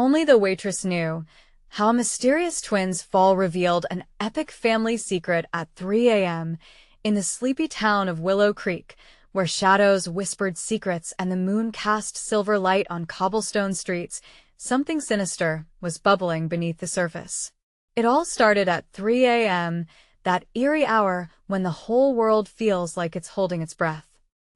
Only the waitress knew how a mysterious twins' fall revealed an epic family secret at 3 a.m. in the sleepy town of Willow Creek, where shadows whispered secrets and the moon cast silver light on cobblestone streets. Something sinister was bubbling beneath the surface. It all started at 3 a.m., that eerie hour when the whole world feels like it's holding its breath.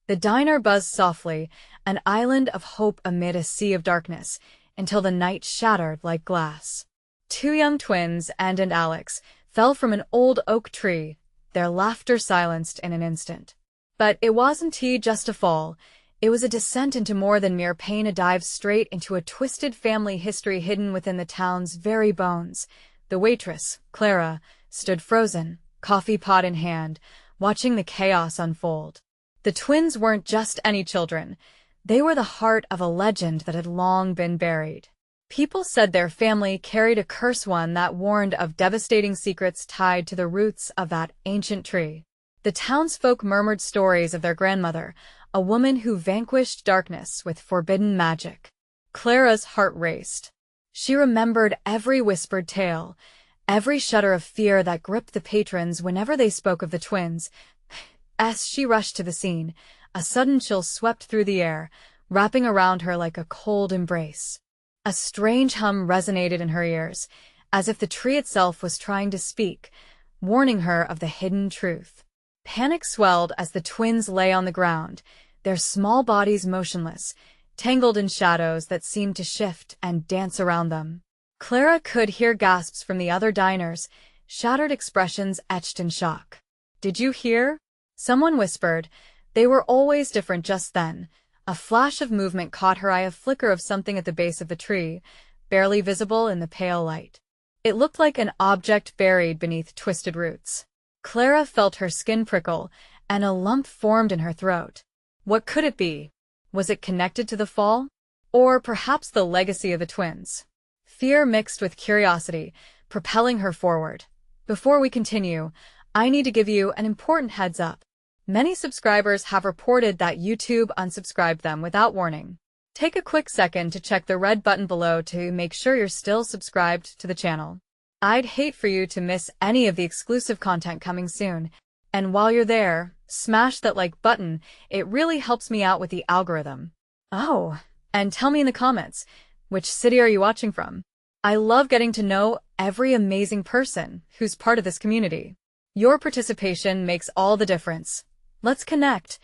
The diner buzzed softly, an island of hope amid a sea of darkness, until the night shattered like glass. Two young twins, Anne and Alex, fell from an old oak tree, their laughter silenced in an instant. But it wasn't just a fall. It was a descent into more than mere pain, a dive straight into a twisted family history hidden within the town's very bones. The waitress, Clara, stood frozen, coffee pot in hand, watching the chaos unfold. The twins weren't just any children. They were the heart of a legend that had long been buried. People said their family carried a curse, one that warned of devastating secrets tied to the roots of that ancient tree. The townsfolk murmured stories of their grandmother, a woman who vanquished darkness with forbidden magic. Clara's heart raced. She remembered every whispered tale, every shudder of fear that gripped the patrons whenever they spoke of the twins. As she rushed to the scene, a sudden chill swept through the air, wrapping around her like a cold embrace. A strange hum resonated in her ears, as if the tree itself was trying to speak, warning her of the hidden truth. Panic swelled as the twins lay on the ground, their small bodies motionless, tangled in shadows that seemed to shift and dance around them. Clara could hear gasps from the other diners, shattered expressions etched in shock. "Did you hear?" Someone whispered. They were always different just then. A flash of movement caught her eye, a flicker of something at the base of the tree, barely visible in the pale light. It looked like an object buried beneath twisted roots. Clara felt her skin prickle, and a lump formed in her throat. What could it be? Was it connected to the fall? Or perhaps the legacy of the twins? Fear mixed with curiosity, propelling her forward. Before we continue, I need to give you an important heads up. Many subscribers have reported that YouTube unsubscribed them without warning. Take a quick second to check the red button below to make sure you're still subscribed to the channel. I'd hate for you to miss any of the exclusive content coming soon. And while you're there, smash that like button. It really helps me out with the algorithm. Oh, and tell me in the comments, which city are you watching from? I love getting to know every amazing person who's part of this community. Your participation makes all the difference. Let's connect.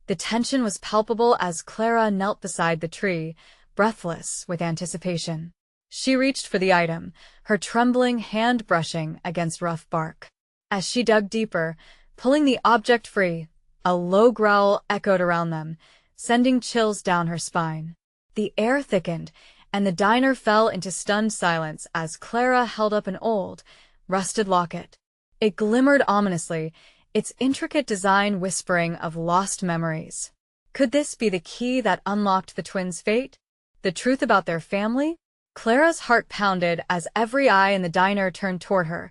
The tension was palpable as Clara knelt beside the tree, breathless with anticipation. She reached for the item, her trembling hand brushing against rough bark. As she dug deeper, pulling the object free, a low growl echoed around them, sending chills down her spine. The air thickened, and the diner fell into stunned silence as Clara held up an old, rusted locket. It glimmered ominously, its intricate design whispering of lost memories. Could this be the key that unlocked the twins' fate? The truth about their family? Clara's heart pounded as every eye in the diner turned toward her,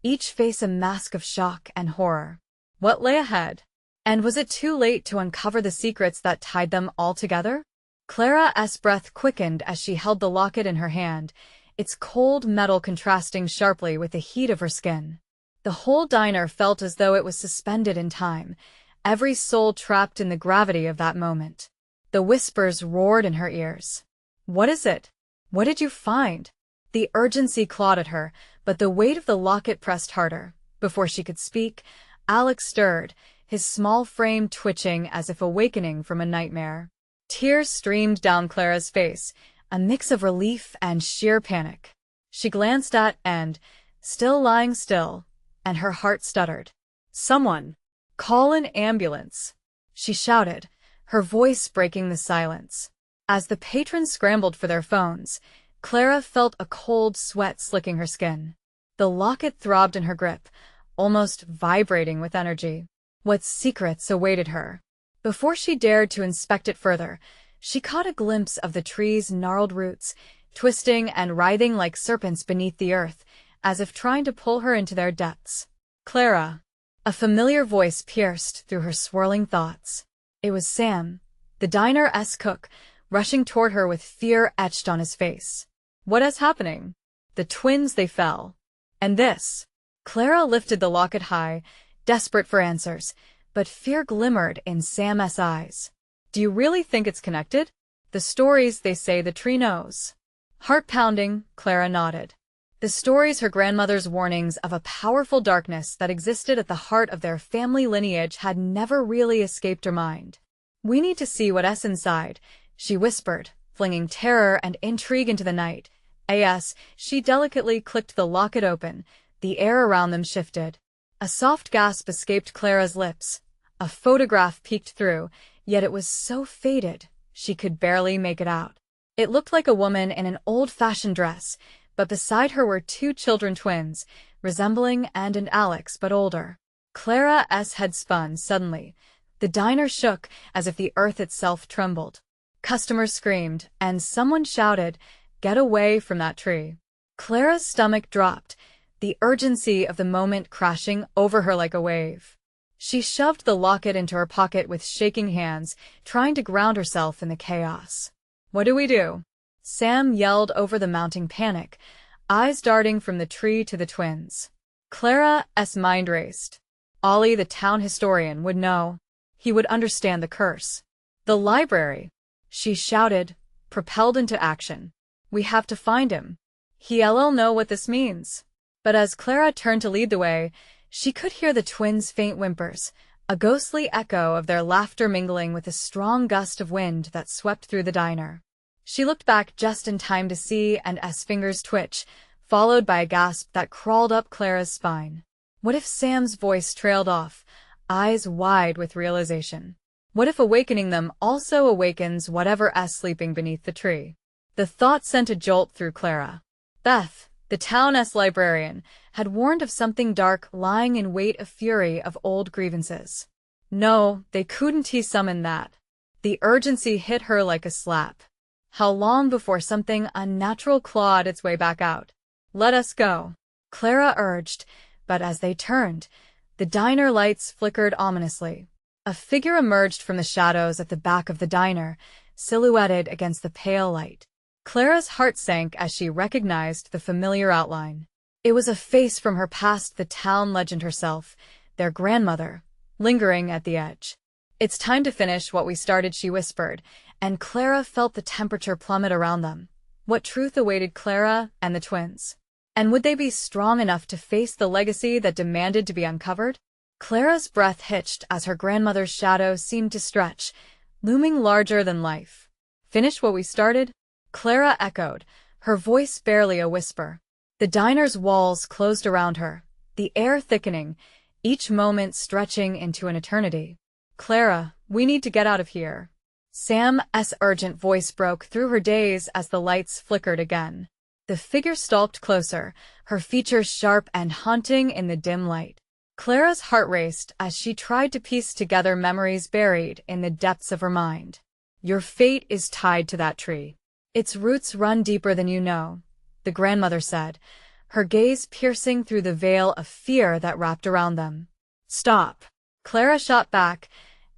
each face a mask of shock and horror. What lay ahead? And was it too late to uncover the secrets that tied them all together? Clara's breath quickened as she held the locket in her hand, its cold metal contrasting sharply with the heat of her skin. The whole diner felt as though it was suspended in time, every soul trapped in the gravity of that moment. The whispers roared in her ears. "What is it? What did you find?" The urgency clawed at her, but the weight of the locket pressed harder. Before she could speak, Alex stirred, his small frame twitching as if awakening from a nightmare. Tears streamed down Clara's face, a mix of relief and sheer panic. She glanced at Anne, still lying still, and her heart stuttered. "Someone! Call an ambulance!" she shouted, her voice breaking the silence. As the patrons scrambled for their phones, Clara felt a cold sweat slicking her skin. The locket throbbed in her grip, almost vibrating with energy. What secrets awaited her? Before she dared to inspect it further, she caught a glimpse of the tree's gnarled roots, twisting and writhing like serpents beneath the earth, as if trying to pull her into their depths. "Clara!" A familiar voice pierced through her swirling thoughts. It was Sam, the diner's cook, rushing toward her with fear etched on his face. What is happening? The twins, they fell. And this? Clara lifted the locket high, desperate for answers, but fear glimmered in Sam's eyes. Do you really think it's connected? The stories, they say the tree knows. Heart-pounding, Clara nodded. The stories, her grandmother's warnings of a powerful darkness that existed at the heart of their family lineage, had never really escaped her mind. We need to see what's inside, she whispered, flinging terror and intrigue into the night. As she delicately clicked the locket open, the air around them shifted. A soft gasp escaped Clara's lips. A photograph peeked through, yet it was so faded, she could barely make it out. It looked like a woman in an old-fashioned dress, but beside her were two children twins, resembling Anne and Alex but older. Clara's head spun suddenly. The diner shook as if the earth itself trembled. Customers screamed, and someone shouted, "Get away from that tree." Clara's stomach dropped, the urgency of the moment crashing over her like a wave. She shoved the locket into her pocket with shaking hands, trying to ground herself in the chaos. "What do we do?" Sam yelled over the mounting panic, eyes darting from the tree to the twins. Clara's mind raced. Ollie, the town historian, would know. He would understand the curse. "The library!" she shouted, propelled into action. "We have to find him. He'll know what this means." But as Clara turned to lead the way, she could hear the twins' faint whimpers, a ghostly echo of their laughter mingling with a strong gust of wind that swept through the diner. She looked back just in time to see Anne's fingers twitch, followed by a gasp that crawled up Clara's spine. What if Sam's voice trailed off, eyes wide with realization? What if awakening them also awakens whatever's sleeping beneath the tree? The thought sent a jolt through Clara. Beth, the town's librarian, had warned of something dark lying in wait, a fury of old grievances. No, they couldn't summon that. The urgency hit her like a slap. How long before something unnatural clawed its way back out? "Let us go," Clara urged, but as they turned, the diner lights flickered ominously. A figure emerged from the shadows at the back of the diner, silhouetted against the pale light. Clara's heart sank as she recognized the familiar outline. It was a face from her past, the town legend herself, their grandmother, lingering at the edge. "It's time to finish what we started," she whispered, and Clara felt the temperature plummet around them. What truth awaited Clara and the twins? And would they be strong enough to face the legacy that demanded to be uncovered? Clara's breath hitched as her grandmother's shadow seemed to stretch, looming larger than life. "Finish what we started?" Clara echoed, her voice barely a whisper. The diner's walls closed around her, the air thickening, each moment stretching into an eternity. "Clara, we need to get out of here." Sam's urgent voice broke through her daze as the lights flickered again. The figure stalked closer, her features sharp and haunting in the dim light. Clara's heart raced as she tried to piece together memories buried in the depths of her mind. "Your fate is tied to that tree. Its roots run deeper than you know," the grandmother said, her gaze piercing through the veil of fear that wrapped around them. "Stop," Clara shot back,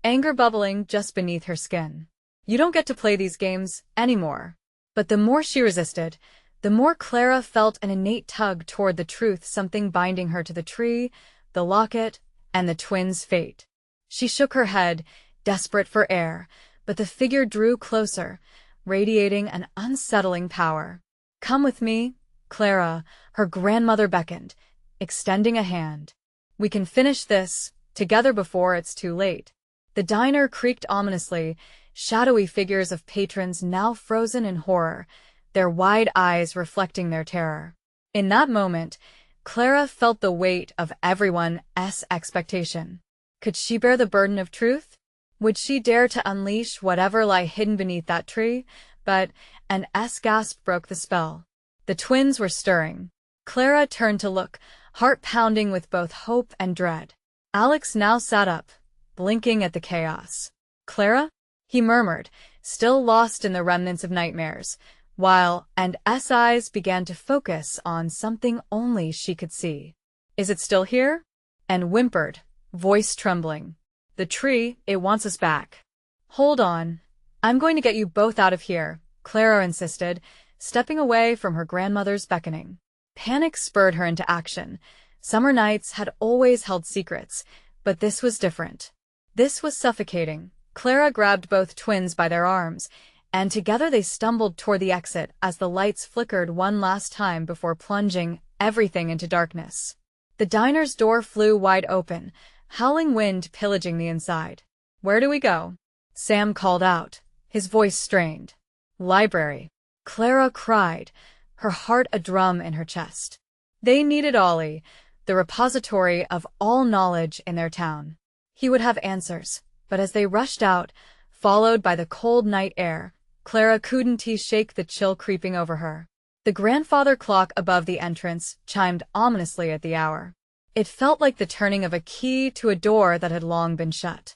anger bubbling just beneath her skin. "You don't get to play these games anymore." But the more she resisted, the more Clara felt an innate tug toward the truth, something binding her to the tree, the locket, and the twins' fate. She shook her head, desperate for air, but the figure drew closer, radiating an unsettling power. "Come with me, Clara," her grandmother beckoned, extending a hand. "We can finish this together before it's too late." The diner creaked ominously, shadowy figures of patrons now frozen in horror, their wide eyes reflecting their terror. In that moment, Clara felt the weight of everyone's expectation. Could she bear the burden of truth? Would she dare to unleash whatever lay hidden beneath that tree? But an gasp broke the spell. The twins were stirring. Clara turned to look, heart pounding with both hope and dread. Alex now sat up, blinking at the chaos. "Clara?" he murmured, still lost in the remnants of nightmares, while Anne's eyes began to focus on something only she could see. "Is it still here?" Anne whimpered, voice trembling. "The tree, it wants us back." "Hold on. I'm going to get you both out of here," Clara insisted, stepping away from her grandmother's beckoning. Panic spurred her into action. Summer nights had always held secrets, but this was different. This was suffocating. Clara grabbed both twins by their arms, and together they stumbled toward the exit as the lights flickered one last time before plunging everything into darkness. The diner's door flew wide open, howling wind pillaging the inside. "Where do we go?" Sam called out, his voice strained. "Library," Clara cried, her heart a drum in her chest. They needed Ollie, the repository of all knowledge in their town. He would have answers, but as they rushed out, followed by the cold night air, Clara couldn't shake the chill creeping over her. The grandfather clock above the entrance chimed ominously at the hour. It felt like the turning of a key to a door that had long been shut.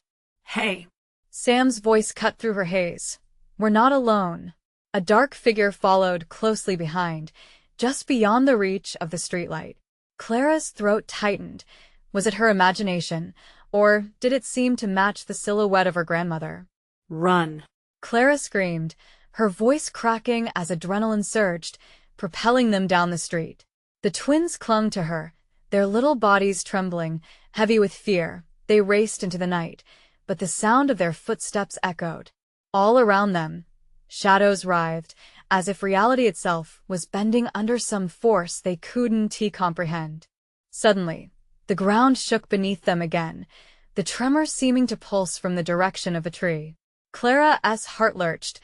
"Hey!" Sam's voice cut through her haze. "We're not alone." A dark figure followed closely behind, just beyond the reach of the streetlight. Clara's throat tightened. Was it her imagination, or did it seem to match the silhouette of her grandmother? "Run!" Clara screamed, her voice cracking as adrenaline surged, propelling them down the street. The twins clung to her, their little bodies trembling, heavy with fear. They raced into the night, but the sound of their footsteps echoed. All around them, shadows writhed, as if reality itself was bending under some force they couldn't comprehend. Suddenly, the ground shook beneath them again, the tremor seeming to pulse from the direction of a tree. Clara's heart lurched.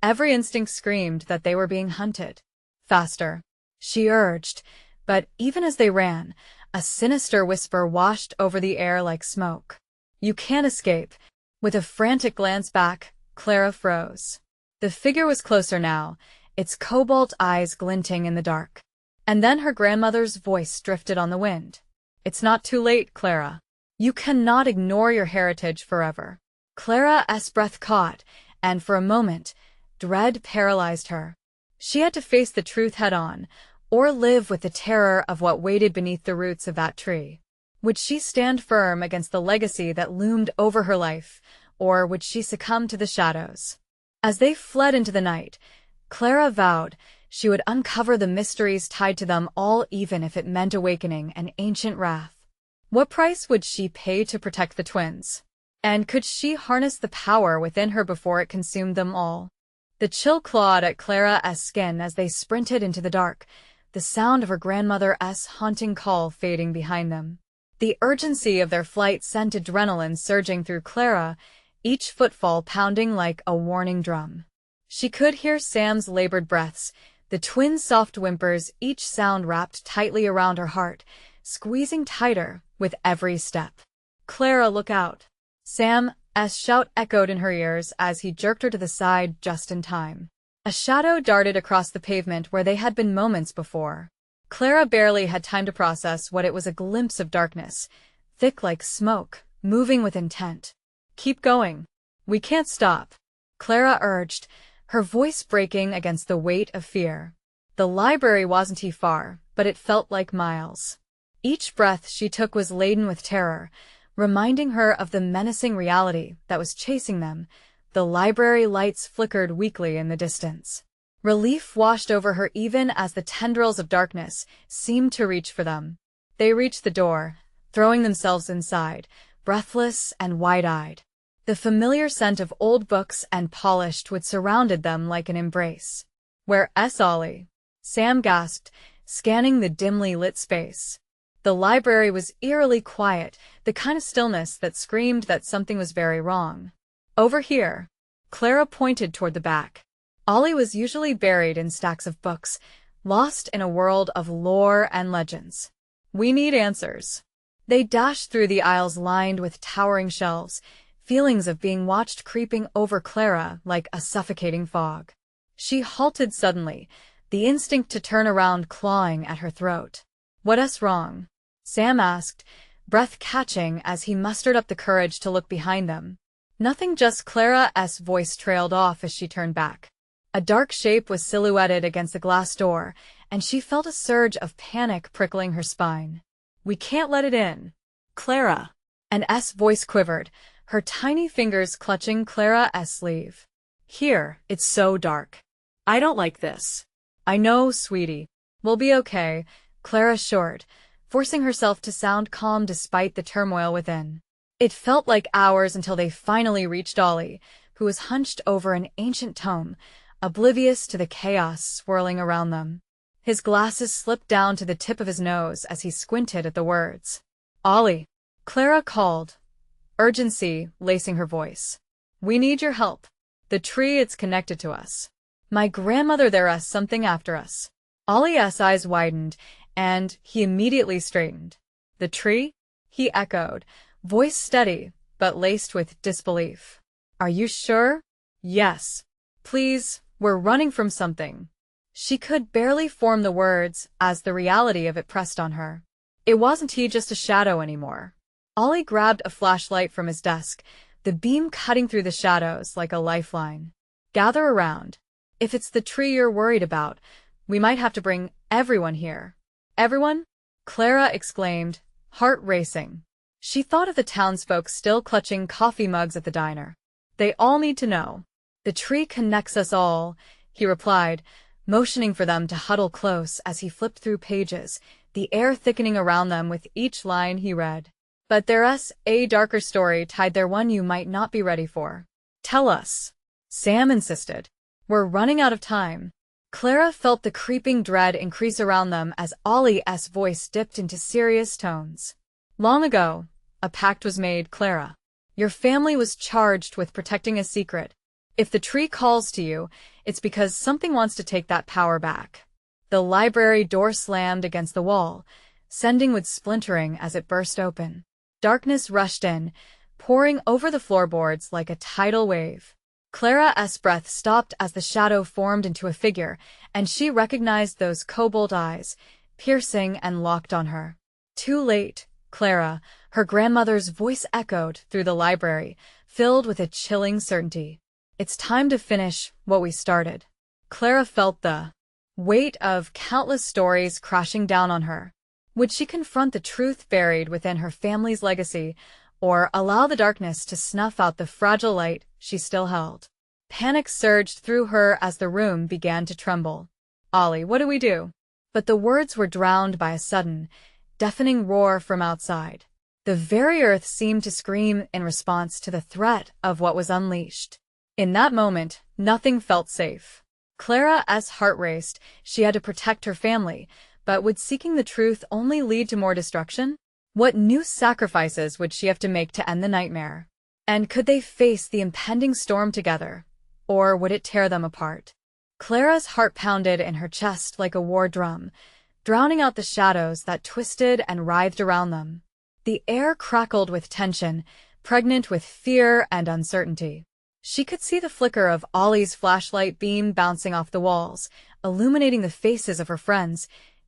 Every instinct screamed that they were being hunted. "Faster," she urged, but even as they ran, a sinister whisper washed over the air like smoke. "You can't escape." With a frantic glance back, Clara froze. The figure was closer now, its cobalt eyes glinting in the dark. And then her grandmother's voice drifted on the wind. "It's not too late, Clara. You cannot ignore your heritage forever." Clara's breath caught, and for a moment, dread paralyzed her. She had to face the truth head-on, or live with the terror of what waited beneath the roots of that tree. Would she stand firm against the legacy that loomed over her life, or would she succumb to the shadows? As they fled into the night, Clara vowed she would uncover the mysteries tied to them all, even if it meant awakening an ancient wrath. What price would she pay to protect the twins? And could she harness the power within her before it consumed them all? The chill clawed at Clara's skin as they sprinted into the dark, the sound of her grandmother's haunting call fading behind them. The urgency of their flight sent adrenaline surging through Clara, each footfall pounding like a warning drum. She could hear Sam's labored breaths, the twins' soft whimpers, each sound wrapped tightly around her heart, squeezing tighter with every step. "Clara, look out!" Sam's shout echoed in her ears as he jerked her to the side just in time. A shadow darted across the pavement where they had been moments before. Clara barely had time to process what it was, a glimpse of darkness, thick like smoke, moving with intent. "Keep going. We can't stop," Clara urged, her voice breaking against the weight of fear. The library wasn't far, but it felt like miles. Each breath she took was laden with terror, reminding her of the menacing reality that was chasing them. The library lights flickered weakly in the distance. Relief washed over her even as the tendrils of darkness seemed to reach for them. They reached the door, throwing themselves inside, breathless and wide-eyed. The familiar scent of old books and polished wood surrounded them like an embrace. "Where's Ollie?" Sam gasped, scanning the dimly lit space. The library was eerily quiet, the kind of stillness that screamed that something was very wrong. "Over here." Clara pointed toward the back. Ollie was usually buried in stacks of books, lost in a world of lore and legends. "We need answers." They dashed through the aisles lined with towering shelves, feelings of being watched creeping over Clara like a suffocating fog. She halted suddenly, the instinct to turn around clawing at her throat. "What's wrong?" Sam asked, breath catching as he mustered up the courage to look behind them. "Nothing, just," Clara's voice trailed off as she turned back. A dark shape was silhouetted against the glass door, and she felt a surge of panic prickling her spine. "We can't let it in." "Clara!" An voice quivered, her tiny fingers clutching Clara's sleeve. "Here, it's so dark." "I don't like this." I know, sweetie. We'll be okay, Clara assured, forcing herself to sound calm despite the turmoil within. It felt like hours until they finally reached Ollie, who was hunched over an ancient tome, oblivious to the chaos swirling around them. His glasses slipped down to the tip of his nose as he squinted at the words. Ollie, Clara called, urgency lacing her voice. We need your help. The tree, it's connected to us. My grandmother there's something after us. Ollie's eyes widened, and he immediately straightened. The tree? He echoed, voice steady, but laced with disbelief. Are you sure? Yes. Please, we're running from something. She could barely form the words as the reality of it pressed on her. It wasn't he just a shadow anymore. Ollie grabbed a flashlight from his desk, the beam cutting through the shadows like a lifeline. Gather around. If it's the tree you're worried about, we might have to bring everyone here. Everyone? Clara exclaimed, heart racing. She thought of the townsfolk still clutching coffee mugs at the diner. They all need to know. The tree connects us all, he replied, motioning for them to huddle close as he flipped through pages, the air thickening around them with each line he read. But there's a darker story tied there, one you might not be ready for. Tell us. Sam insisted. We're running out of time. Clara felt the creeping dread increase around them as Ollie's voice dipped into serious tones. Long ago, a pact was made, Clara. Your family was charged with protecting a secret. If the tree calls to you, it's because something wants to take that power back. The library door slammed against the wall, sending with splintering as it burst open. Darkness rushed in, pouring over the floorboards like a tidal wave. Clara's breath stopped as the shadow formed into a figure, and she recognized those cobalt eyes, piercing and locked on her. Too late, Clara, her grandmother's voice echoed through the library, filled with a chilling certainty. It's time to finish what we started. Clara felt the weight of countless stories crashing down on her. Would she confront the truth buried within her family's legacy, or allow the darkness to snuff out the fragile light she still held? Panic surged through her as the room began to tremble. Ollie, what do we do? But the words were drowned by a sudden, deafening roar from outside. The very earth seemed to scream in response to the threat of what was unleashed. In that moment, nothing felt safe. Clara's heart raced. She had to protect her family, but would seeking the truth only lead to more destruction? What new sacrifices would she have to make to end the nightmare? And could they face the impending storm together, or would it tear them apart? Clara's heart pounded in her chest like a war drum, drowning out the shadows that twisted and writhed around them. The air crackled with tension, pregnant with fear and uncertainty. She could see the flicker of Ollie's flashlight beam bouncing off the walls, illuminating the faces of her friends,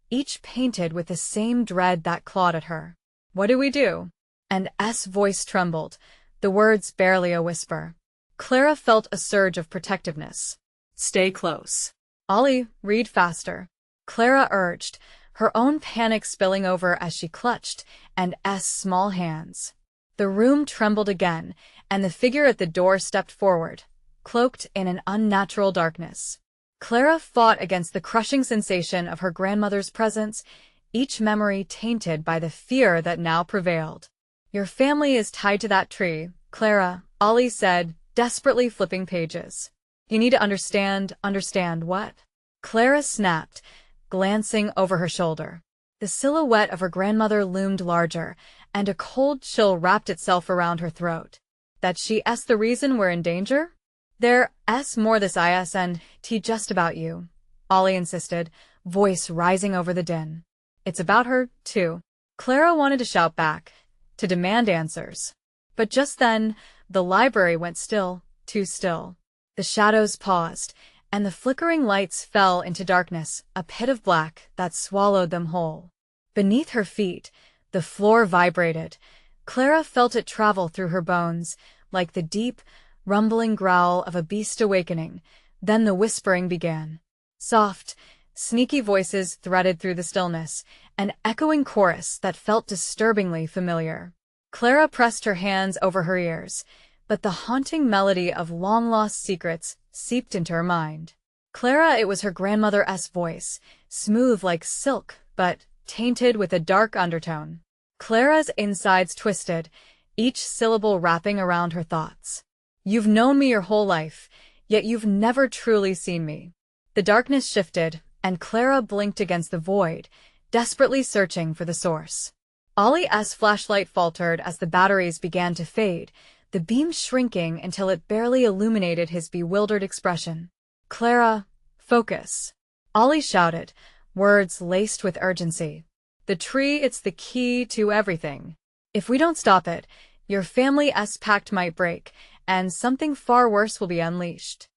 each painted with the same dread that clawed at her. What do we do? And S' voice trembled, the words barely a whisper. Clara felt a surge of protectiveness. Stay close. Ollie, read faster. Clara urged, her own panic spilling over as she clutched S' small hands. The room trembled again, and the figure at the door stepped forward, cloaked in an unnatural darkness. Clara fought against the crushing sensation of her grandmother's presence, each memory tainted by the fear that now prevailed. Your family is tied to that tree, Clara, Ollie said, desperately flipping pages. You need to understand what? Clara snapped, glancing over her shoulder. The silhouette of her grandmother loomed larger, and a cold chill wrapped itself around her throat. That she's the reason we're in danger? There's more this isn't just about you, Ollie insisted, voice rising over the din. It's about her, too. Clara wanted to shout back, to demand answers. But just then, the library went still, too still. The shadows paused, and the flickering lights fell into darkness, a pit of black that swallowed them whole. Beneath her feet, the floor vibrated. Clara felt it travel through her bones, like the deep, rumbling growl of a beast awakening. Then the whispering began. Soft, sneaky voices threaded through the stillness, an echoing chorus that felt disturbingly familiar. Clara pressed her hands over her ears, but the haunting melody of long-lost secrets seeped into her mind. Clara, it was her grandmother's voice, smooth like silk, but tainted with a dark undertone. Clara's insides twisted, each syllable wrapping around her thoughts. You've known me your whole life, yet you've never truly seen me. The darkness shifted, and Clara blinked against the void, desperately searching for the source. Ollie's flashlight faltered as the batteries began to fade, the beam shrinking until it barely illuminated his bewildered expression. Clara, focus. Ollie shouted, words laced with urgency. The tree, it's the key to everything. If we don't stop it, your family's pact might break, and something far worse will be unleashed.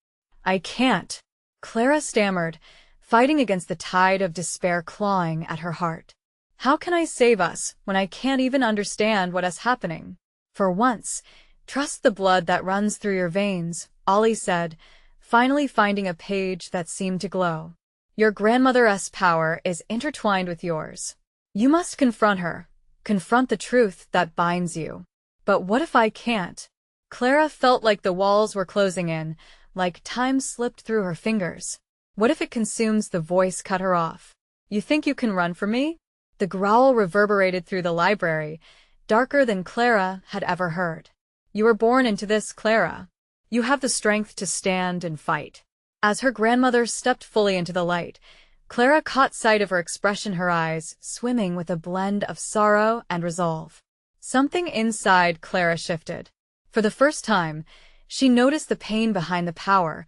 I can't, Clara stammered, fighting against the tide of despair clawing at her heart. How can I save us when I can't even understand what is happening? For once, trust the blood that runs through your veins, Ollie said, finally finding a page that seemed to glow. Your grandmother's power is intertwined with yours. You must confront her, confront the truth that binds you. But what if I can't? Clara felt like the walls were closing in, like time slipped through her fingers. What if it consumes? The voice cut her off. You think you can run from me? The growl reverberated through the library, darker than Clara had ever heard. You were born into this, Clara. You have the strength to stand and fight. As her grandmother stepped fully into the light, Clara caught sight of her expression, her eyes swimming with a blend of sorrow and resolve. Something inside Clara shifted. For the first time, she noticed the pain behind the power,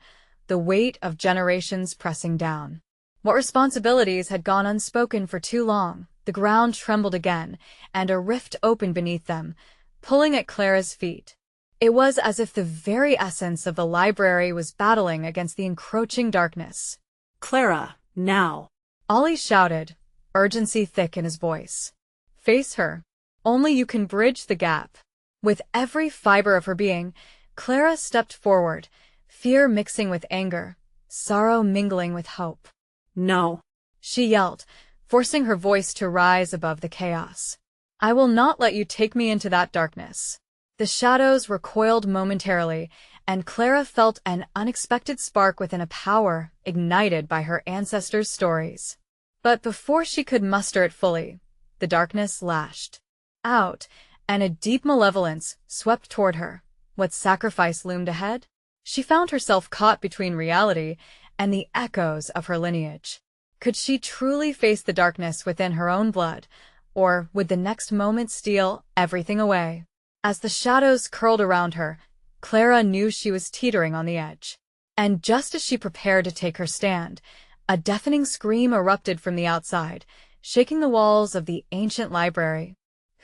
the weight of generations pressing down. What responsibilities had gone unspoken for too long? The ground trembled again, and a rift opened beneath them, pulling at Clara's feet. It was as if the very essence of the library was battling against the encroaching darkness. Clara, now. Ollie shouted, urgency thick in his voice. Face her. Only you can bridge the gap. With every fiber of her being, Clara stepped forward, fear mixing with anger, sorrow mingling with hope. No, she yelled, forcing her voice to rise above the chaos. I will not let you take me into that darkness. The shadows recoiled momentarily, and Clara felt an unexpected spark within, a power ignited by her ancestors' stories. But before she could muster it fully, the darkness lashed out, and a deep malevolence swept toward her. What sacrifice loomed ahead? She found herself caught between reality and the echoes of her lineage. Could she truly face the darkness within her own blood, or would the next moment steal everything away? As the shadows curled around her, Clara knew she was teetering on the edge. And just as she prepared to take her stand, a deafening scream erupted from the outside, shaking the walls of the ancient library.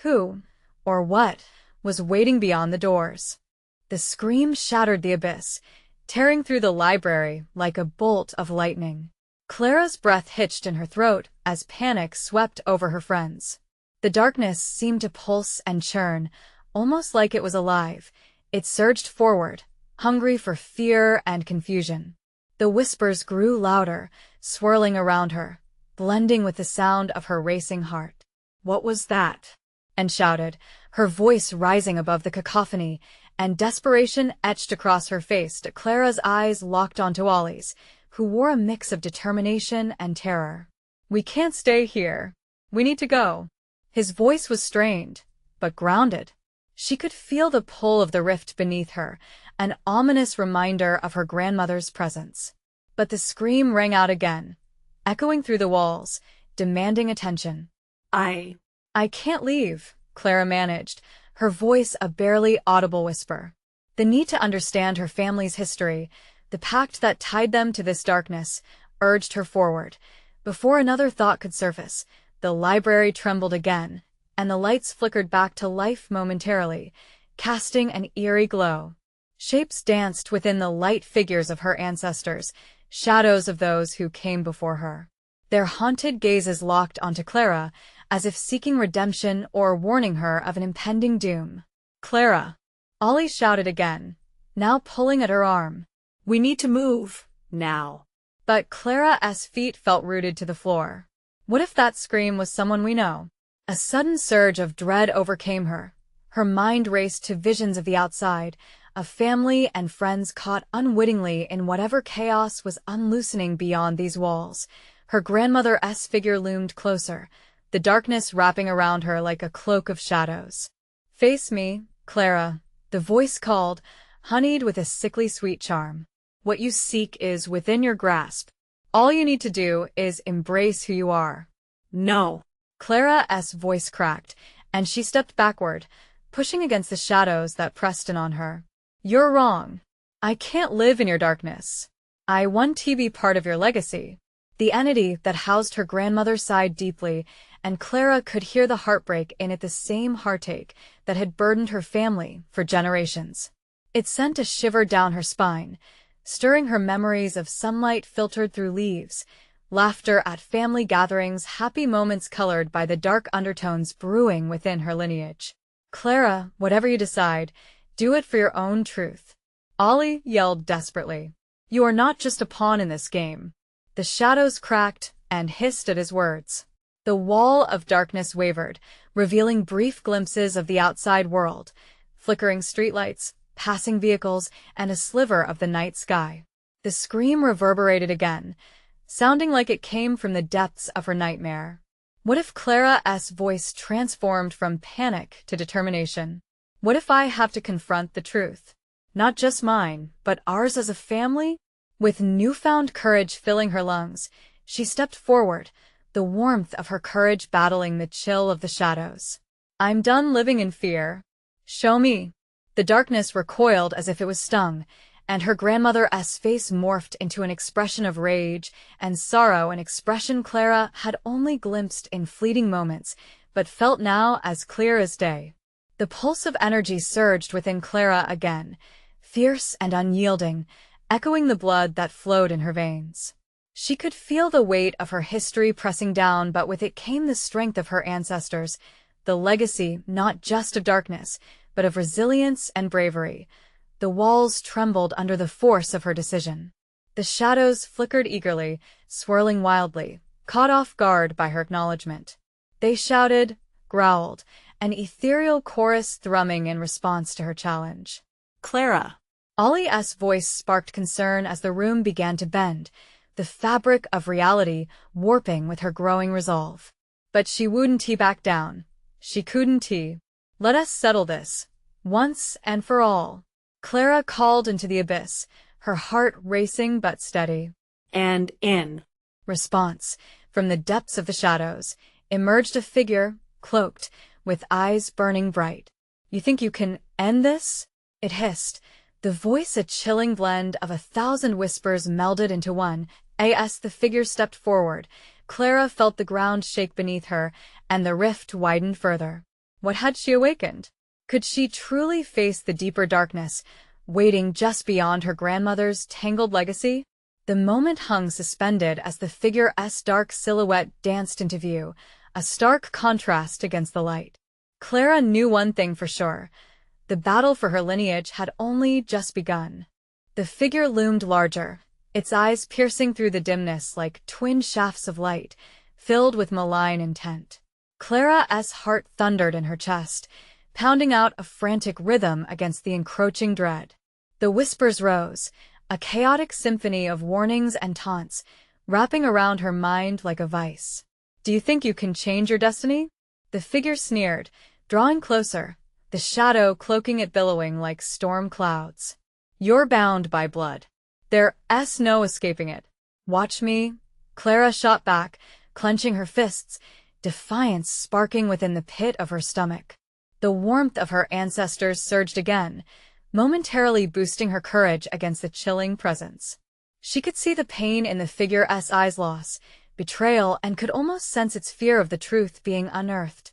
Who, or what, was waiting beyond the doors? The scream shattered the abyss, tearing through the library like a bolt of lightning. Clara's breath hitched in her throat as panic swept over her friends. The darkness seemed to pulse and churn, almost like it was alive. It surged forward, hungry for fear and confusion. The whispers grew louder, swirling around her, blending with the sound of her racing heart. What was that? And shouted, her voice rising above the cacophony, and desperation etched across her face. Clara's eyes locked onto Ollie's, who wore a mix of determination and terror. We can't stay here. We need to go. His voice was strained, but grounded. She could feel the pull of the rift beneath her, an ominous reminder of her grandmother's presence. But the scream rang out again, echoing through the walls, demanding attention. I can't leave, Clara managed, her voice a barely audible whisper. The need to understand her family's history, the pact that tied them to this darkness, urged her forward. Before another thought could surface, the library trembled again, and the lights flickered back to life momentarily, casting an eerie glow. Shapes danced within the light figures of her ancestors, shadows of those who came before her. Their haunted gazes locked onto Clara, as if seeking redemption or warning her of an impending doom. Clara! Ollie shouted again, now pulling at her arm. We need to move, now. But Clara's feet felt rooted to the floor. What if that scream was someone we know? A sudden surge of dread overcame her. Her mind raced to visions of the outside, a family and friends caught unwittingly in whatever chaos was unloosening beyond these walls. Her grandmother's figure loomed closer, the darkness wrapping around her like a cloak of shadows. "Face me, Clara," the voice called, honeyed with a sickly sweet charm. "What you seek is within your grasp. All you need to do is embrace who you are." No. Clara's voice cracked, and she stepped backward, pushing against the shadows that pressed in on her. "You're wrong. I can't live in your darkness. I want to be part of your legacy." The entity that housed her grandmother sighed deeply, and Clara could hear the heartbreak in it, the same heartache that had burdened her family for generations. It sent a shiver down her spine, stirring her memories of sunlight filtered through leaves, laughter at family gatherings, happy moments colored by the dark undertones brewing within her lineage. "Clara, whatever you decide, do it for your own truth," Ollie yelled desperately. "You are not just a pawn in this game." The shadows cracked and hissed at his words. The wall of darkness wavered, revealing brief glimpses of the outside world, flickering streetlights, passing vehicles, and a sliver of the night sky. The scream reverberated again, sounding like it came from the depths of her nightmare. What if Clara's voice transformed from panic to determination? What if I have to confront the truth? Not just mine, but ours as a family? With newfound courage filling her lungs, she stepped forward, the warmth of her courage battling the chill of the shadows. "I'm done living in fear. Show me." The darkness recoiled as if it was stung, and her grandmother's face morphed into an expression of rage and sorrow, an expression Clara had only glimpsed in fleeting moments, but felt now as clear as day. The pulse of energy surged within Clara again, fierce and unyielding, echoing the blood that flowed in her veins. She could feel the weight of her history pressing down, but with it came the strength of her ancestors, the legacy not just of darkness, but of resilience and bravery. The walls trembled under the force of her decision. The shadows flickered eagerly, swirling wildly, caught off guard by her acknowledgement. They shouted, growled, an ethereal chorus thrumming in response to her challenge. Clara. Ollie's voice sparked concern as the room began to bend, the fabric of reality warping with her growing resolve. But she wouldn't back down. She couldn't. "Let us settle this, once and for all." Clara called into the abyss, her heart racing but steady. And in response, from the depths of the shadows, emerged a figure, cloaked, with eyes burning bright. "You think you can end this?" it hissed, the voice a chilling blend of 1,000 whispers melded into one. As the figure stepped forward, Clara felt the ground shake beneath her, and the rift widened further. What had she awakened? Could she truly face the deeper darkness, waiting just beyond her grandmother's tangled legacy? The moment hung suspended as the figure's dark silhouette danced into view, a stark contrast against the light. Clara knew one thing for sure. The battle for her lineage had only just begun. The figure loomed larger, its eyes piercing through the dimness like twin shafts of light, filled with malign intent. Clara's heart thundered in her chest, pounding out a frantic rhythm against the encroaching dread. The whispers rose, a chaotic symphony of warnings and taunts, wrapping around her mind like a vice. "Do you think you can change your destiny?" The figure sneered, drawing closer, the shadow cloaking it, billowing like storm clouds. "You're bound by blood. There's no escaping it. Watch me." Clara shot back, clenching her fists, defiance sparking within the pit of her stomach. The warmth of her ancestors surged again, momentarily boosting her courage against the chilling presence. She could see the pain in the figure's eyes, loss, betrayal, and could almost sense its fear of the truth being unearthed.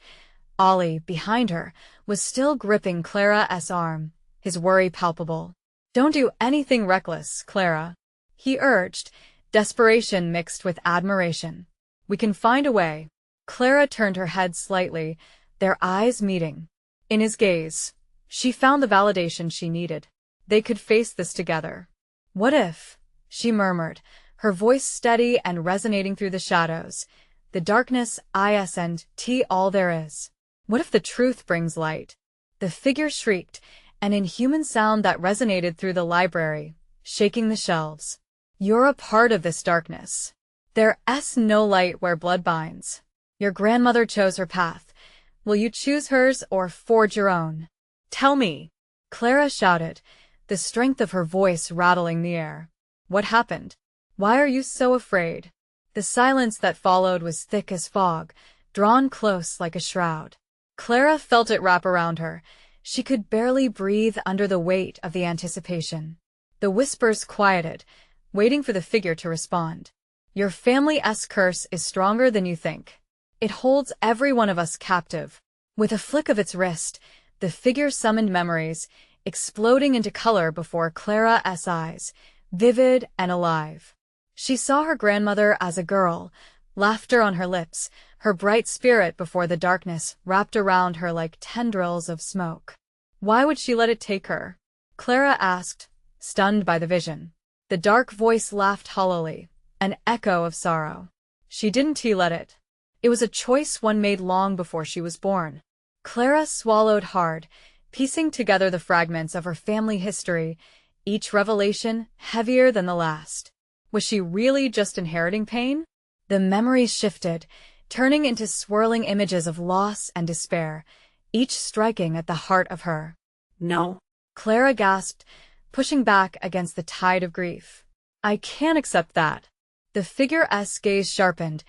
Ollie, behind her, was still gripping Clara's arm, his worry palpable. "Don't do anything reckless, Clara," he urged, desperation mixed with admiration. "We can find a way." Clara turned her head slightly, their eyes meeting. In his gaze, she found the validation she needed. They could face this together. "What if?" she murmured, her voice steady and resonating through the shadows. "The darkness isn't all there is. What if the truth brings light?" The figure shrieked, an inhuman sound that resonated through the library, shaking the shelves. You're a part of this darkness. There's no light where blood binds. Your grandmother chose her path. Will you choose hers or forge your own? Tell me. Clara shouted, the strength of her voice rattling the air. What happened? Why are you so afraid? The silence that followed was thick as fog, drawn close like a shroud. Clara felt it wrap around her. She could barely breathe under the weight of the anticipation. The whispers quieted, waiting for the figure to respond. Your family's curse is stronger than you think. It holds every one of us captive. With a flick of its wrist, the figure summoned memories, exploding into color before Clara's eyes, vivid and alive. She saw her grandmother as a girl, laughter on her lips, her bright spirit before the darkness wrapped around her like tendrils of smoke. Why would she let it take her? Clara asked, stunned by the vision. The dark voice laughed hollowly, an echo of sorrow. She didn't let it. It was a choice one made long before she was born. Clara swallowed hard, piecing together the fragments of her family history, each revelation heavier than the last. Was she really just inheriting pain? The memories shifted, turning into swirling images of loss and despair, each striking at the heart of her. No. Clara gasped, pushing back against the tide of grief. I can't accept that. The figure's gaze sharpened,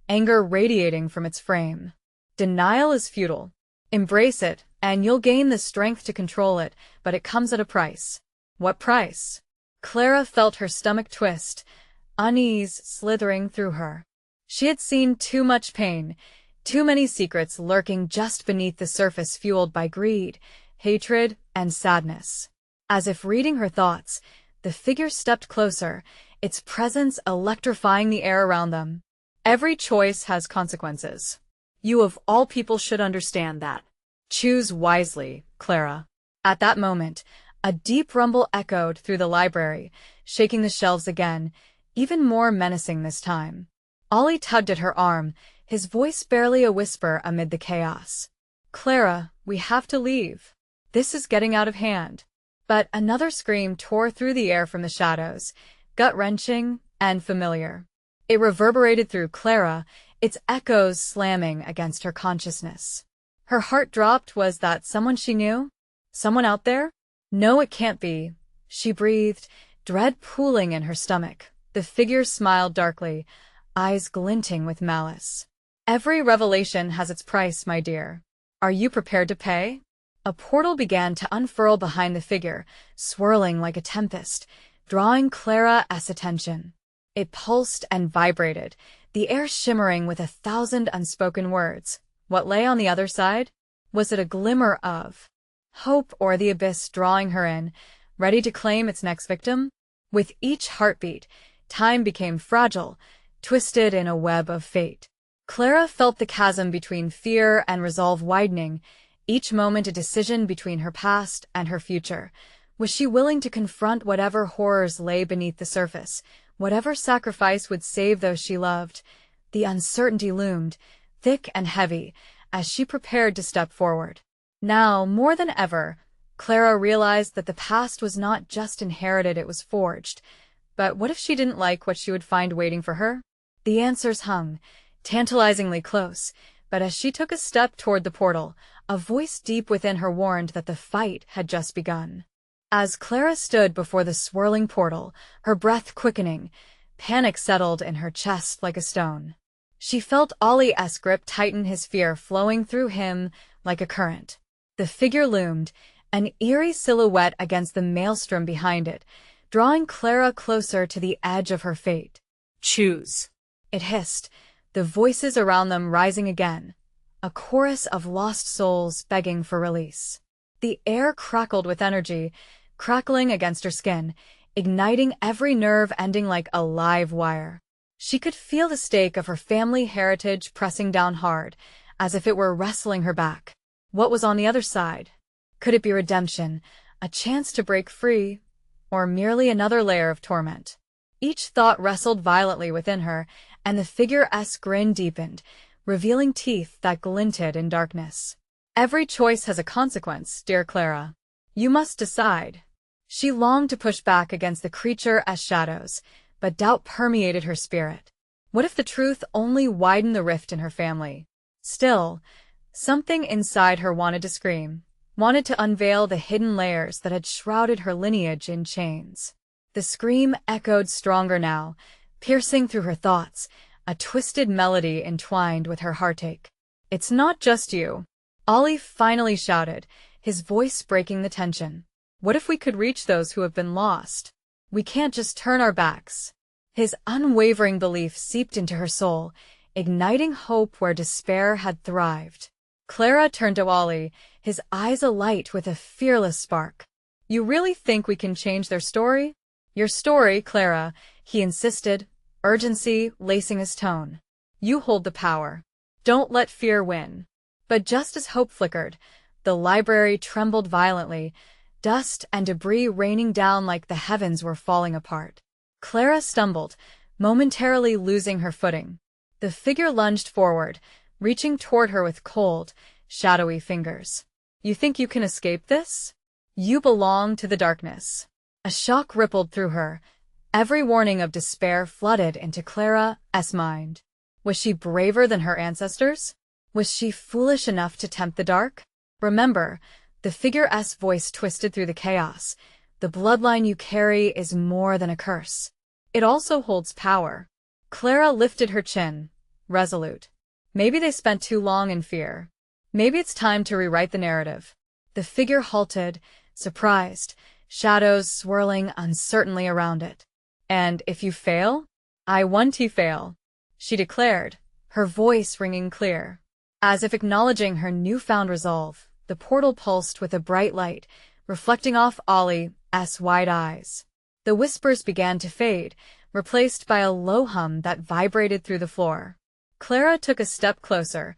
anger radiating from its frame. Denial is futile. Embrace it, and you'll gain the strength to control it, but it comes at a price. What price? Clara felt her stomach twist, unease slithering through her. She had seen too much pain, too many secrets lurking just beneath the surface fueled by greed, hatred, and sadness. As if reading her thoughts, the figure stepped closer, its presence electrifying the air around them. Every choice has consequences. You of all people should understand that. Choose wisely, Clara. At that moment, a deep rumble echoed through the library, shaking the shelves again, even more menacing this time. Ollie tugged at her arm, his voice barely a whisper amid the chaos. Clara, we have to leave. This is getting out of hand. But another scream tore through the air from the shadows, gut-wrenching and familiar. It reverberated through Clara, its echoes slamming against her consciousness. Her heart dropped. Was that someone she knew? Someone out there? No, it can't be. She breathed, dread pooling in her stomach. The figure smiled darkly, eyes glinting with malice. Every revelation has its price, my dear. Are you prepared to pay? A portal began to unfurl behind the figure, swirling like a tempest, drawing Clara's attention. It pulsed and vibrated, the air shimmering with 1,000 unspoken words. What lay on the other side? Was it a glimmer of hope or the abyss drawing her in, ready to claim its next victim? With each heartbeat, time became fragile, twisted in a web of fate. Clara felt the chasm between fear and resolve widening, each moment a decision between her past and her future. Was she willing to confront whatever horrors lay beneath the surface, whatever sacrifice would save those she loved? The uncertainty loomed, thick and heavy, as she prepared to step forward. Now, more than ever, Clara realized that the past was not just inherited, it was forged. But what if she didn't like what she would find waiting for her? The answers hung, tantalizingly close, but as she took a step toward the portal, a voice deep within her warned that the fight had just begun. As Clara stood before the swirling portal, her breath quickening, panic settled in her chest like a stone. She felt Ollie's grip tighten, his fear flowing through him like a current. The figure loomed, an eerie silhouette against the maelstrom behind it, drawing Clara closer to the edge of her fate. Choose. It hissed, the voices around them rising again, a chorus of lost souls begging for release. The air crackled with energy, crackling against her skin, igniting every nerve, ending like a live wire. She could feel the stake of her family heritage pressing down hard, as if it were wrestling her back. What was on the other side? Could it be redemption, a chance to break free, or merely another layer of torment? Each thought wrestled violently within her, and the figure's grin deepened, revealing teeth that glinted in darkness. Every choice has a consequence, dear Clara. You must decide. She longed to push back against the creature as shadows, but doubt permeated her spirit. What if the truth only widened the rift in her family? Still, something inside her wanted to scream, wanted to unveil the hidden layers that had shrouded her lineage in chains. The scream echoed stronger now, piercing through her thoughts, a twisted melody entwined with her heartache. It's not just you, Ollie finally shouted, his voice breaking the tension. What if we could reach those who have been lost? We can't just turn our backs. His unwavering belief seeped into her soul, igniting hope where despair had thrived. Clara turned to Ollie, his eyes alight with a fearless spark. You really think we can change their story? Your story, Clara, he insisted, urgency lacing his tone. You hold the power. Don't let fear win. But just as hope flickered, the library trembled violently, dust and debris raining down like the heavens were falling apart. Clara stumbled, momentarily losing her footing. The figure lunged forward, reaching toward her with cold, shadowy fingers. You think you can escape this? You belong to the darkness. A shock rippled through her. Every warning of despair flooded into Clara's mind. Was she braver than her ancestors? Was she foolish enough to tempt the dark? Remember, the figure's voice twisted through the chaos. The bloodline you carry is more than a curse. It also holds power. Clara lifted her chin, resolute. Maybe they spent too long in fear. Maybe it's time to rewrite the narrative. The figure halted, surprised, shadows swirling uncertainly around it. And if you fail, I want you fail, she declared, her voice ringing clear. As if acknowledging her newfound resolve, the portal pulsed with a bright light, reflecting off Ollie's wide eyes. The whispers began to fade, replaced by a low hum that vibrated through the floor. Clara took a step closer,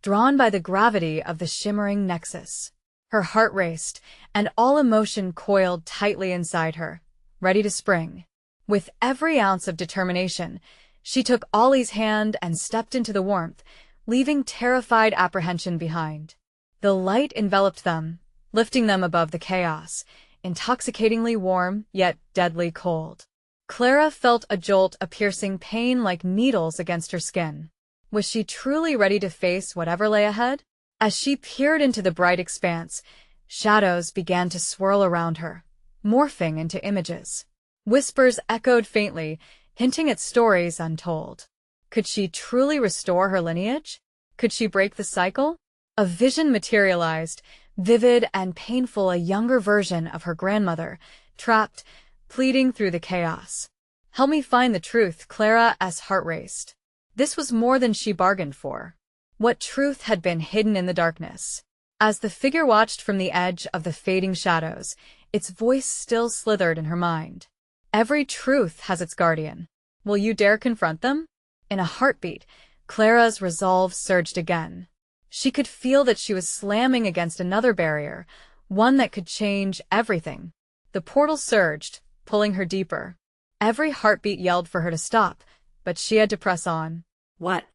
drawn by the gravity of the shimmering nexus. Her heart raced, and all emotion coiled tightly inside her, ready to spring. With every ounce of determination, she took Ollie's hand and stepped into the warmth, leaving terrified apprehension behind. The light enveloped them, lifting them above the chaos, intoxicatingly warm, yet deadly cold. Clara felt a jolt, a piercing pain like needles against her skin. Was she truly ready to face whatever lay ahead? As she peered into the bright expanse, shadows began to swirl around her, morphing into images. Whispers echoed faintly, hinting at stories untold. Could she truly restore her lineage? Could she break the cycle? A vision materialized, vivid and painful, a younger version of her grandmother, trapped, pleading through the chaos. Help me find the truth, Clara's heart raced. This was more than she bargained for. What truth had been hidden in the darkness? As the figure watched from the edge of the fading shadows, its voice still slithered in her mind. Every truth has its guardian. Will you dare confront them? In a heartbeat, Clara's resolve surged again. She could feel that she was slamming against another barrier, one that could change everything. The portal surged, pulling her deeper. Every heartbeat yelled for her to stop, but she had to press on. What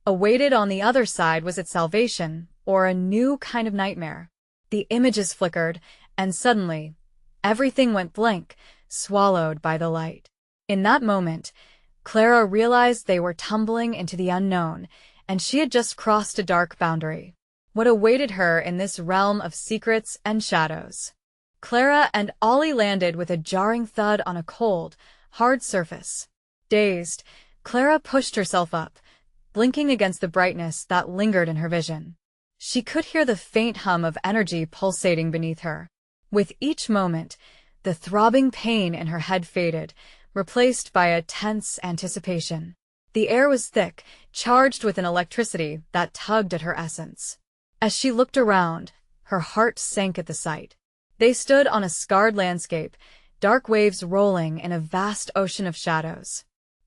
Awaited on the other side was it salvation, or a new kind of nightmare? The images flickered, and suddenly, everything went blank, swallowed by the light. In that moment, Clara realized they were tumbling into the unknown, and she had just crossed a dark boundary. What awaited her in this realm of secrets and shadows? Clara and Ollie landed with a jarring thud on a cold, hard surface. Dazed, Clara pushed herself up, blinking against the brightness that lingered in her vision. She could hear the faint hum of energy pulsating beneath her. With each moment, the throbbing pain in her head faded, replaced by a tense anticipation. The air was thick, charged with an electricity that tugged at her essence. As she looked around, her heart sank at the sight. They stood on a scarred landscape, dark waves rolling in a vast ocean of shadows.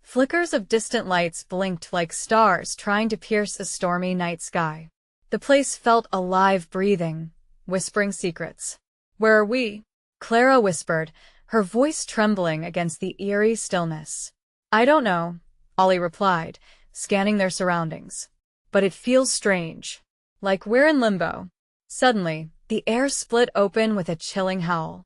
Flickers of distant lights blinked like stars trying to pierce a stormy night sky. The place felt alive, breathing, whispering secrets. "Where are we?" Clara whispered, her voice trembling against the eerie stillness. "I don't know," Ollie replied, scanning their surroundings. "But it feels strange. Like we're in limbo." Suddenly, The air split open with a chilling howl.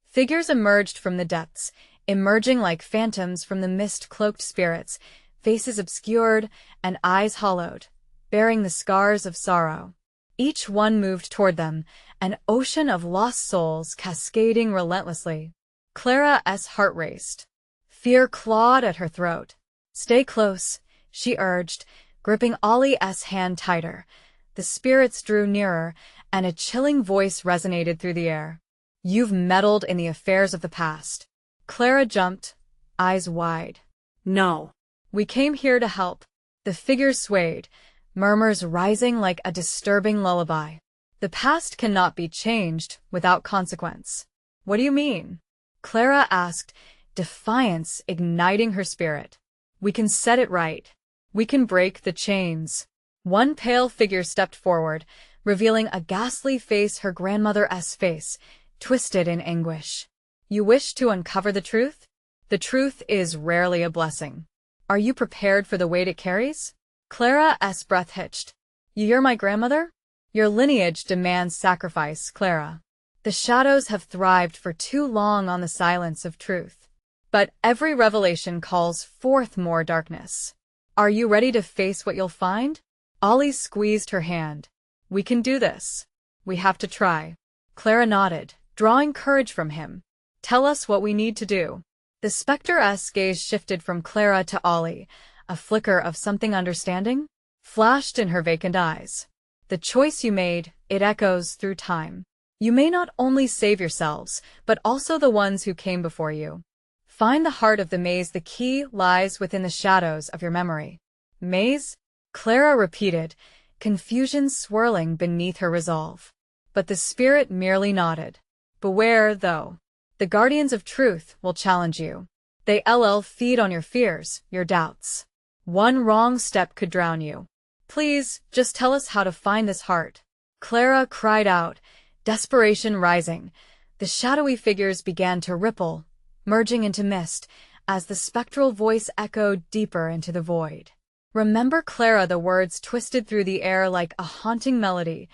Figures emerged from the depths, emerging like phantoms from the mist-cloaked spirits, faces obscured and eyes hollowed, bearing the scars of sorrow. Each one moved toward them, an ocean of lost souls cascading relentlessly. Clara's heart raced. Fear clawed at her throat. "Stay close," she urged, gripping Ollie's hand tighter. The spirits drew nearer, and a chilling voice resonated through the air. "You've meddled in the affairs of the past." Clara jumped, eyes wide. No. "We came here to help." The figures swayed, murmurs rising like a disturbing lullaby. "The past cannot be changed without consequence." "What do you mean?" Clara asked, defiance igniting her spirit. "We can set it right. We can break the chains." One pale figure stepped forward, revealing a ghastly face, her grandmother's face, twisted in anguish. "You wish to uncover the truth? The truth is rarely a blessing. Are you prepared for the weight it carries?" Clara's breath hitched. "You're my grandmother? Your lineage demands sacrifice, Clara. The shadows have thrived for too long on the silence of truth. But every revelation calls forth more darkness. Are you ready to face what you'll find?" Ollie squeezed her hand. "We can do this. We have to try." Clara nodded, drawing courage from him. "Tell us what we need to do." The spectre-esque gaze shifted from Clara to Ollie. A flicker of something understanding flashed in her vacant eyes. "The choice you made, it echoes through time. You may not only save yourselves, but also the ones who came before you. Find the heart of the maze. The key lies within the shadows of your memory." "Maze?" Clara repeated, confusion swirling beneath her resolve. But the spirit merely nodded. "Beware, though. The guardians of truth will challenge you. They feed on your fears, your doubts. One wrong step could drown you. Please, just tell us how to find this heart." Clara cried out, desperation rising. The shadowy figures began to ripple, merging into mist, as the spectral voice echoed deeper into the void. "Remember, Clara," the words twisted through the air like a haunting melody.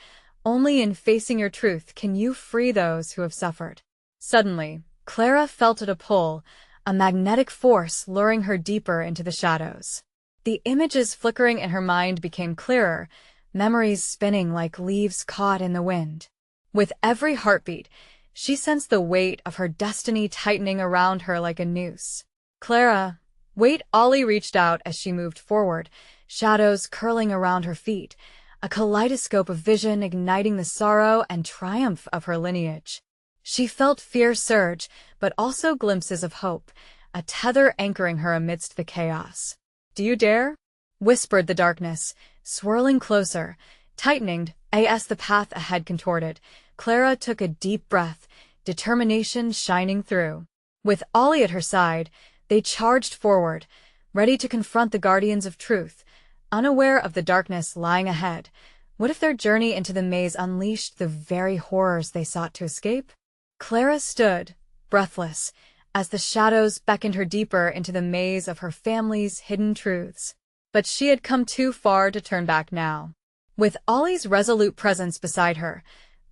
"Only in facing your truth can you free those who have suffered." Suddenly, Clara felt it a pull, a magnetic force luring her deeper into the shadows. The images flickering in her mind became clearer, memories spinning like leaves caught in the wind. With every heartbeat, she sensed the weight of her destiny tightening around her like a noose. "Clara, wait!" Ollie reached out as she moved forward, shadows curling around her feet, a kaleidoscope of vision igniting the sorrow and triumph of her lineage. She felt fear surge, but also glimpses of hope, a tether anchoring her amidst the chaos. "Do you dare?" whispered the darkness, swirling closer, tightening as the path ahead contorted. Clara took a deep breath, determination shining through. With Ollie at her side, they charged forward, ready to confront the guardians of truth, unaware of the darkness lying ahead. What if their journey into the maze unleashed the very horrors they sought to escape? Clara stood, breathless, as the shadows beckoned her deeper into the maze of her family's hidden truths. But she had come too far to turn back now. With Ollie's resolute presence beside her,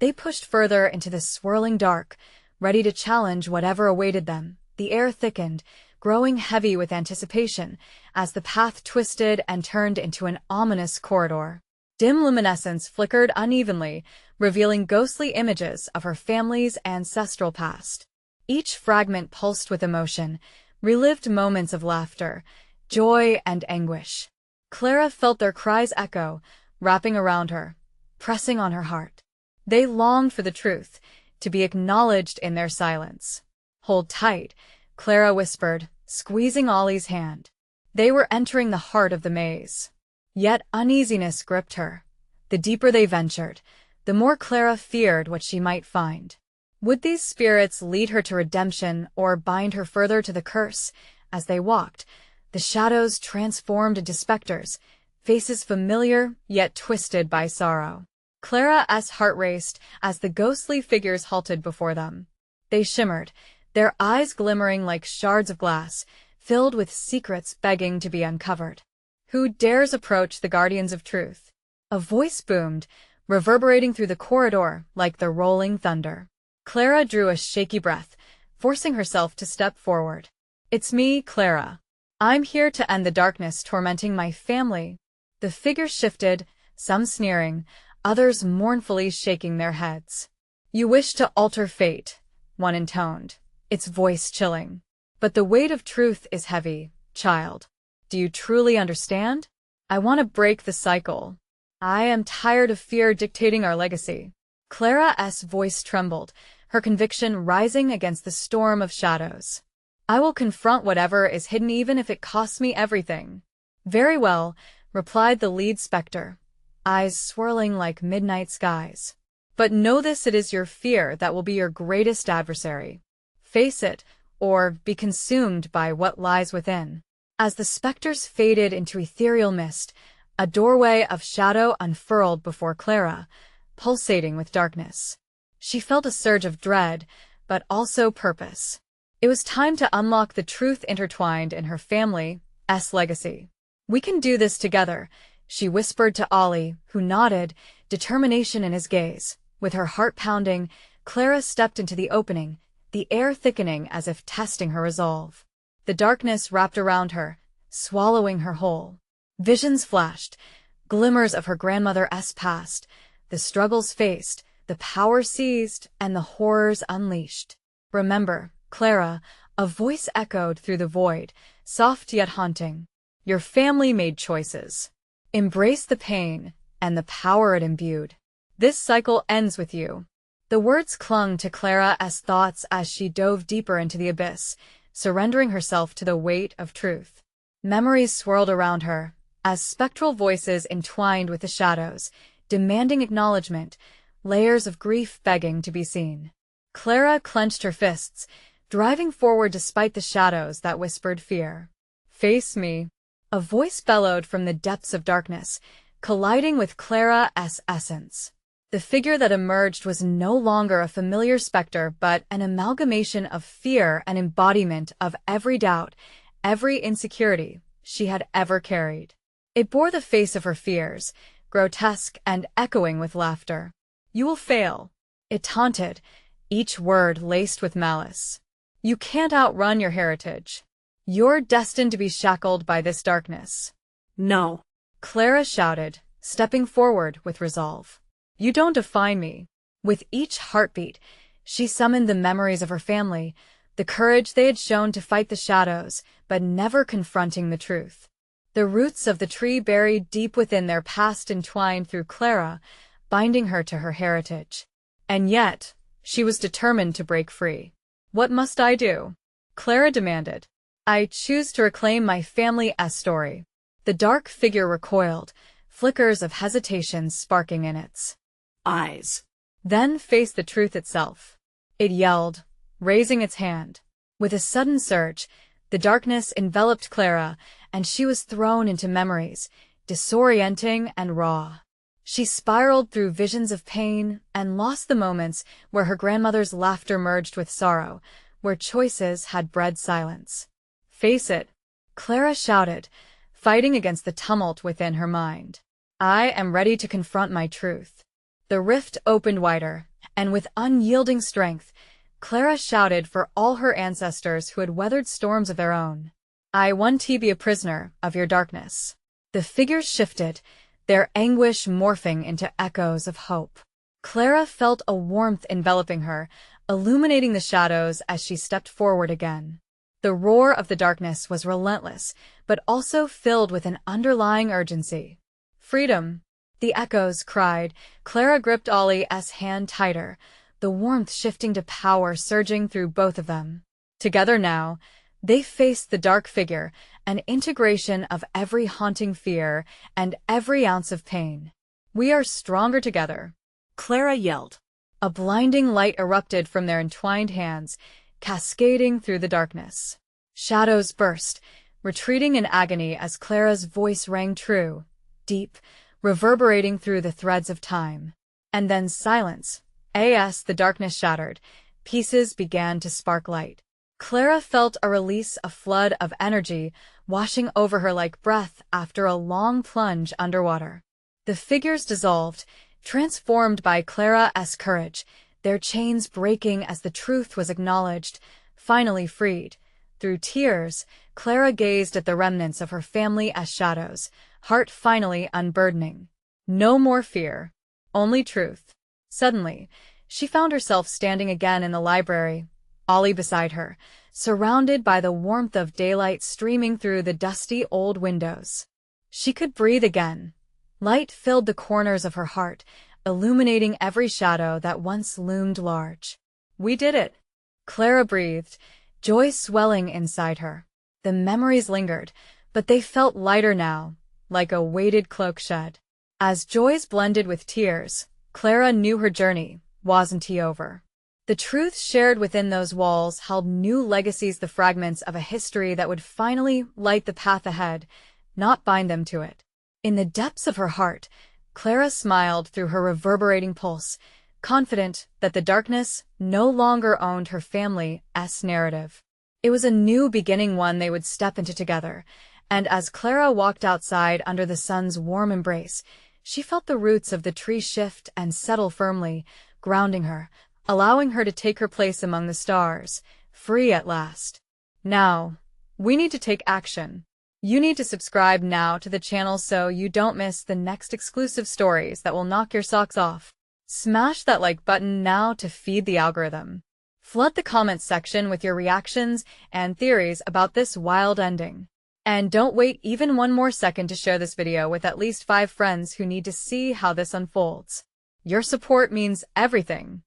they pushed further into the swirling dark, ready to challenge whatever awaited them. The air thickened, growing heavy with anticipation, as the path twisted and turned into an ominous corridor. Dim luminescence flickered unevenly, revealing ghostly images of her family's ancestral past. Each fragment pulsed with emotion, relived moments of laughter, joy, and anguish. Clara felt their cries echo, wrapping around her, pressing on her heart. They longed for the truth, to be acknowledged in their silence. "Hold tight," Clara whispered, squeezing Ollie's hand. They were entering the heart of the maze. Yet uneasiness gripped her. The deeper they ventured, the more Clara feared what she might find. Would these spirits lead her to redemption or bind her further to the curse? As they walked, the shadows transformed into specters, faces familiar yet twisted by sorrow. Clara's heart raced as the ghostly figures halted before them. They shimmered, their eyes glimmering like shards of glass, filled with secrets begging to be uncovered. "Who dares approach the guardians of truth?" A voice boomed, reverberating through the corridor like the rolling thunder. Clara drew a shaky breath, forcing herself to step forward. "It's me, Clara. I'm here to end the darkness tormenting my family." The figure shifted, some sneering, others mournfully shaking their heads. "You wish to alter fate," one intoned, its voice chilling. "But the weight of truth is heavy, child. Do you truly understand? I want to break the cycle. I am tired of fear dictating our legacy." Clara's voice trembled, her conviction rising against the storm of shadows. "I will confront whatever is hidden even if it costs me everything." "Very well," replied the lead specter, eyes swirling like midnight skies. "But know this, it is your fear that will be your greatest adversary. Face it, or be consumed by what lies within." As the specters faded into ethereal mist, a doorway of shadow unfurled before Clara, pulsating with darkness. She felt a surge of dread, but also purpose. It was time to unlock the truth intertwined in her family's legacy. "We can do this together," she whispered to Ollie, who nodded, determination in his gaze. With her heart pounding, Clara stepped into the opening, the air thickening as if testing her resolve. The darkness wrapped around her, swallowing her whole. Visions flashed, glimmers of her grandmother's past, the struggles faced, the power seized, and the horrors unleashed. "Remember, Clara," a voice echoed through the void, soft yet haunting. "Your family made choices. Embrace the pain and the power it imbued. This cycle ends with you." The words clung to Clara's thoughts as she dove deeper into the abyss, surrendering herself to the weight of truth. Memories swirled around her, as spectral voices entwined with the shadows, demanding acknowledgement, layers of grief begging to be seen. Clara clenched her fists, driving forward despite the shadows that whispered fear. "Face me," a voice bellowed from the depths of darkness, colliding with Clara's essence. The figure that emerged was no longer a familiar specter but an amalgamation of fear and embodiment of every doubt, every insecurity she had ever carried. It bore the face of her fears, grotesque and echoing with laughter. "You will fail," it taunted, each word laced with malice. "You can't outrun your heritage. You're destined to be shackled by this darkness." "No," Clara shouted, stepping forward with resolve. "You don't define me." With each heartbeat, she summoned the memories of her family, the courage they had shown to fight the shadows, but never confronting the truth. The roots of the tree buried deep within their past entwined through Clara, binding her to her heritage. And yet, she was determined to break free. "What must I do?" Clara demanded. "I choose to reclaim my family's story." The dark figure recoiled, flickers of hesitation sparking in its eyes. Then faced the truth itself. It yelled, raising its hand. With a sudden surge, the darkness enveloped Clara, and she was thrown into memories, disorienting and raw. She spiraled through visions of pain and lost the moments where her grandmother's laughter merged with sorrow, where choices had bred silence. "Face it," Clara shouted, fighting against the tumult within her mind. "I am ready to confront my truth." The rift opened wider, and with unyielding strength, Clara shouted for all her ancestors who had weathered storms of their own. "I want to be a prisoner of your darkness." The figures shifted, their anguish morphing into echoes of hope. Clara felt a warmth enveloping her, illuminating the shadows as she stepped forward again. The roar of the darkness was relentless, but also filled with an underlying urgency. "Freedom!" the echoes cried. Clara gripped Ollie's hand tighter, the warmth shifting to power surging through both of them. Together now, they faced the dark figure, an integration of every haunting fear and every ounce of pain. "We are stronger together," Clara yelled. A blinding light erupted from their entwined hands, cascading through the darkness. Shadows burst, retreating in agony as Clara's voice rang true, deep, reverberating through the threads of time. And then silence. As the darkness shattered, pieces began to spark light. Clara felt a release, a flood of energy, washing over her like breath after a long plunge underwater. The figures dissolved, Transformed by Clara's courage, their chains breaking as the truth was acknowledged, finally freed. Through tears, Clara gazed at the remnants of her family as shadows, heart finally unburdening. No more fear, only truth. Suddenly, she found herself standing again in the library, Ollie beside her, surrounded by the warmth of daylight streaming through the dusty old windows. She could breathe again. Light filled the corners of her heart, illuminating every shadow that once loomed large. "We did it," Clara breathed, joy swelling inside her. The memories lingered, but they felt lighter now, like a weighted cloak shed. As joys blended with tears, Clara knew her journey wasn't over. The truths shared within those walls held new legacies, the fragments of a history that would finally light the path ahead, not bind them to it. In the depths of her heart, Clara smiled through her reverberating pulse, confident that the darkness no longer owned her family's narrative. It was a new beginning, one they would step into together, and as Clara walked outside under the sun's warm embrace, she felt the roots of the tree shift and settle firmly, grounding her, allowing her to take her place among the stars, free at last. Now, we need to take action. You need to subscribe now to the channel so you don't miss the next exclusive stories that will knock your socks off. Smash that like button now to feed the algorithm. Flood the comments section with your reactions and theories about this wild ending. And don't wait even one more second to share this video with at least 5 friends who need to see how this unfolds. Your support means everything.